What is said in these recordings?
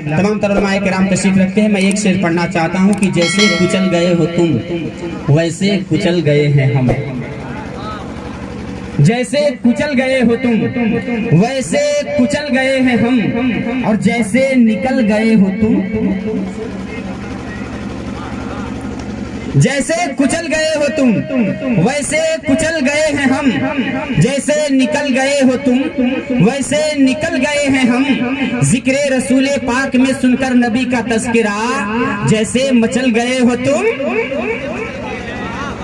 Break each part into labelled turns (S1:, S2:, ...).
S1: तमाम तरमाए किराम तशरीफ रखते हैं। मैं एक शेर पढ़ना चाहता हूँ कि जैसे कुचल गए हो तुम वैसे कुचल गए हैं हम। जैसे कुचल गए हो तुम वैसे कुचल गए हैं हम, और जैसे निकल गए हो तुम, जैसे कुचल गए हो तुम वैसे कुचल गए हैं हम, जैसे निकल गए हो तुम वैसे निकल गए हैं हम। जिक्र रसूले पाक में सुनकर नबी का तज़किरा जैसे मचल गए हो तुम।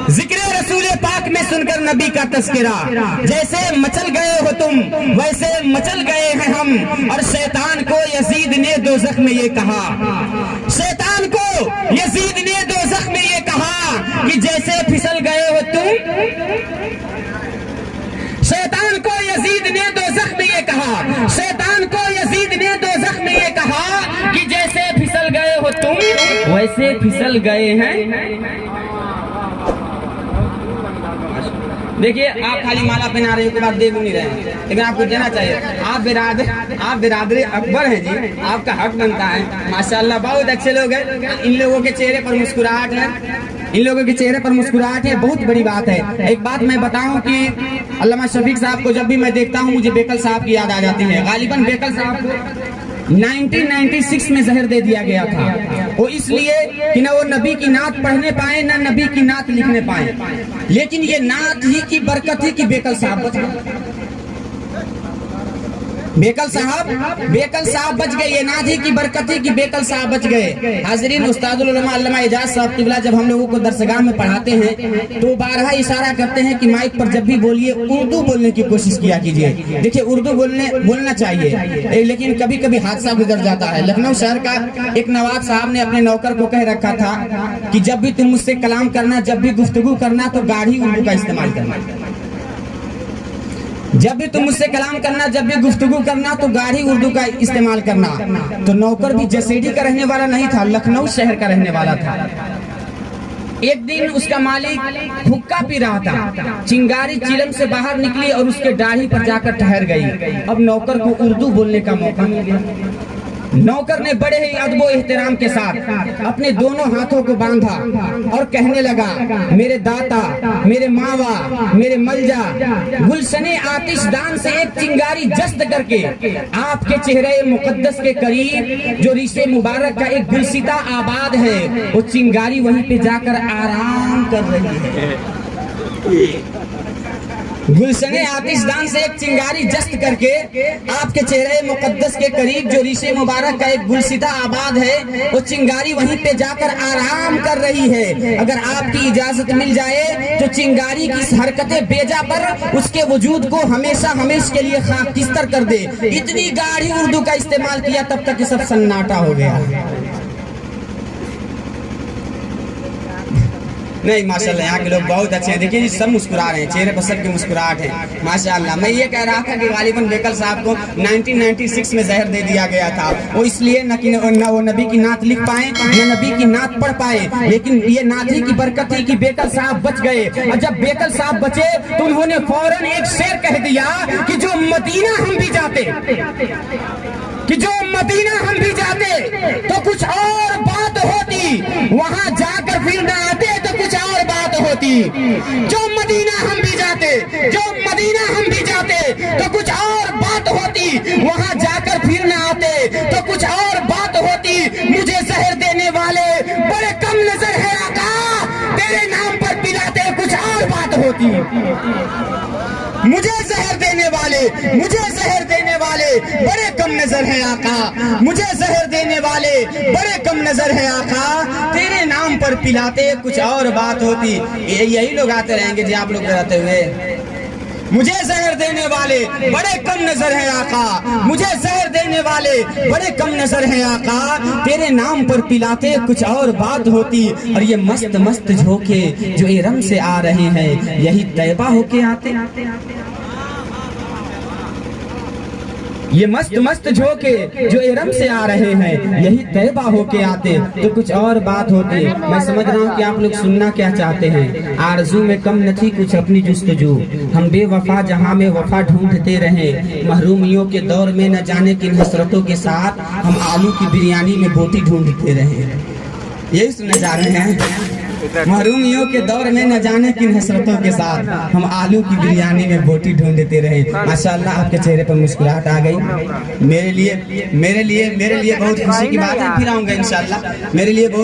S1: जिक्र रसूले पाक में सुनकर नबी का तज़किरा जैसे मचल गए हो तुम वैसे मचल गए हैं हम। और शैतान को यजीद ने दोज़ख में ये कहा, शैतान को यजीद ने दोज़ख में ये कहा कि जैसे फिसल गए हो तुम। शैतान को यजीद ने दोज़ख में ये कहा, शैतान को यजीद ने दोज़ख में ये कहा कि जैसे फिसल गए हो तुम वैसे फिसल गए हैं। देखिए आप खाली माला पहना रहे हो, बाद दे भी नहीं रहे, लेकिन आपको देना चाहिए। आप बिरादरी अकबर हैं जी, आपका हक बनता है। माशाल्लाह बहुत अच्छे लोग हैं। इन लोगों के चेहरे पर मुस्कुराहट है, इन लोगों के चेहरे पर मुस्कुराहट है, बहुत बड़ी बात है। एक बात मैं बताऊं कि अल्लामा शफीक साहब को जब भी मैं देखता हूं मुझे बेकल साहब की याद आ जाती है। गालिबन बेकल साहब को 1996 में जहर दे दिया गया था, वो इसलिए कि ना वो नबी की नात पढ़ने पाए ना नबी की नात लिखने पाए। लेकिन ये नात ही की बरकत ही कि बेकल साहब बच गए। बेकल साहब बच गए। ये नात ही की बरकत ही कि बेकल साहब बच गए। हाज़रीन, उस्तादुल उलमा अल्लामा एजाज साहब किबला जब हम लोगों को दरसगाह में पढ़ाते हैं तो बारहा इशारा करते हैं कि माइक पर जब भी बोलिए उर्दू बोलने की कोशिश किया कीजिए। देखिए उर्दू बोलना चाहिए, लेकिन कभी कभी हादसा गुजर जाता है। लखनऊ शहर का एक नवाब साहब ने अपने नौकर को कह रखा था कि जब भी तुम मुझसे कलाम करना, जब भी गुफ्तगू करना तो गाढ़ी उर्दू का इस्तेमाल करना। जब भी तुम मुझसे कलाम करना, जब भी गुफ्तगू करना तो गाढ़ी उर्दू का इस्तेमाल करना। तो नौकर भी जसेडी का रहने वाला नहीं था, लखनऊ शहर का रहने वाला था। एक दिन उसका मालिक हुक्का पी रहा था, चिंगारी चिलम से बाहर निकली और उसके दाढ़ी पर जाकर ठहर गई। अब नौकर को उर्दू बोलने का मौका मिल गया। नौकर ने बड़े ही अदबो एहतराम के साथ अपने दोनों हाथों को बांधा और कहने लगा, मेरे दाता, मेरे मावा, मेरे मलजा, गुलशने आतिशदान से एक चिंगारी जस्त करके आपके चेहरे मुकद्दस के करीब जो रिश्ते मुबारक का एक गुलसिता आबाद है, वो चिंगारी वहीं पे जाकर आराम कर रही है। गुलशने आतिशदान से एक चिंगारी जस्त करके आपके चेहरे मुकद्दस के करीब जो रिशे मुबारक का एक गुलसिता आबाद है, वो चिंगारी वहीं पे जाकर आराम कर रही है। अगर आपकी इजाजत मिल जाए तो चिंगारी की इस हरकतें बेजा पर उसके वजूद को हमेशा के लिए खाकिस्तर कर दे। इतनी गाढ़ी उर्दू का इस्तेमाल किया, तब तक ये सब सन्नाटा हो गया। नहीं माशाल्लाह, यहाँ के लोग बहुत अच्छे हैं। देखिए सब मुस्कुरा रहे हैं, चेहरे पर सबकी मुस्कुराहट है माशाल्लाह। मैं ये कह रहा था कि गालिबन बेकल साहब को 1996 में जहर दे दिया गया था, वो इसलिए न वो नबी की नात लिख पाए न नबी की नात पढ़ पाए, लेकिन ये नात ही की बरकत थी कि बेकल साहब बच गए। और जब बेकल साहब बचे तो उन्होंने फौरन एक शेर कह दिया कि जो मदीना हम भी जाते, कि जो मदीना हम भी जाते तो कुछ और बात होती, वहां जाकर फिर न आते तो कुछ और बात होती। जो मदीना हम भी जाते, जो मदीना हम भी जाते तो कुछ और बात होती, वहां जाकर फिर न आते तो कुछ और बात होती। मुझे जहर देने वाले बड़े कम नजर है आका, तेरे नाम पर पिलाते कुछ और बात होती। मुझे जहर देने वाले बड़े कम नजर है आका, मुझे जहर देने वाले बड़े कम नजर है आका, तेरे नाम पर पिलाते कुछ और बात होती। यही लोग आते रहेंगे जी आप लोग रहते हुए। मुझे जहर देने वाले बड़े कम नजर है आका, मुझे जहर देने वाले बड़े कम नजर है आका, तेरे नाम पर पिलाते कुछ और बात होती। और ये मस्त मस्त झोंके जो इरम से आ रहे हैं, यही तैबा होके आते। ये मस्त मस्त झोंके जो इरम से आ रहे हैं, यही तैबा होके आते तो कुछ और बात होती। मैं समझ रहा हूँ कि आप लोग सुनना क्या चाहते हैं। आरज़ू में कम न थी कुछ अपनी जुस्तजू, हम बेवफा जहाँ में वफा ढूंढते रहे। महरूमियों के दौर में न जाने किन हसरतों के साथ हम आलू की बिरयानी में बोटी ढूंढते रहे। यही सुनने जा रहे हैं। महरूमियों के दौर में न जाने किन हसरतों के साथ हम आलू की बिरयानी में बोटी ढूंढते रहे। माशाअल्लाह आपके चेहरे पर मुस्कुराहट आ गई। मेरे लिए बहुत खुशी की बात है। फिर आऊंगा इंशाअल्लाह। मेरे लिए बहुत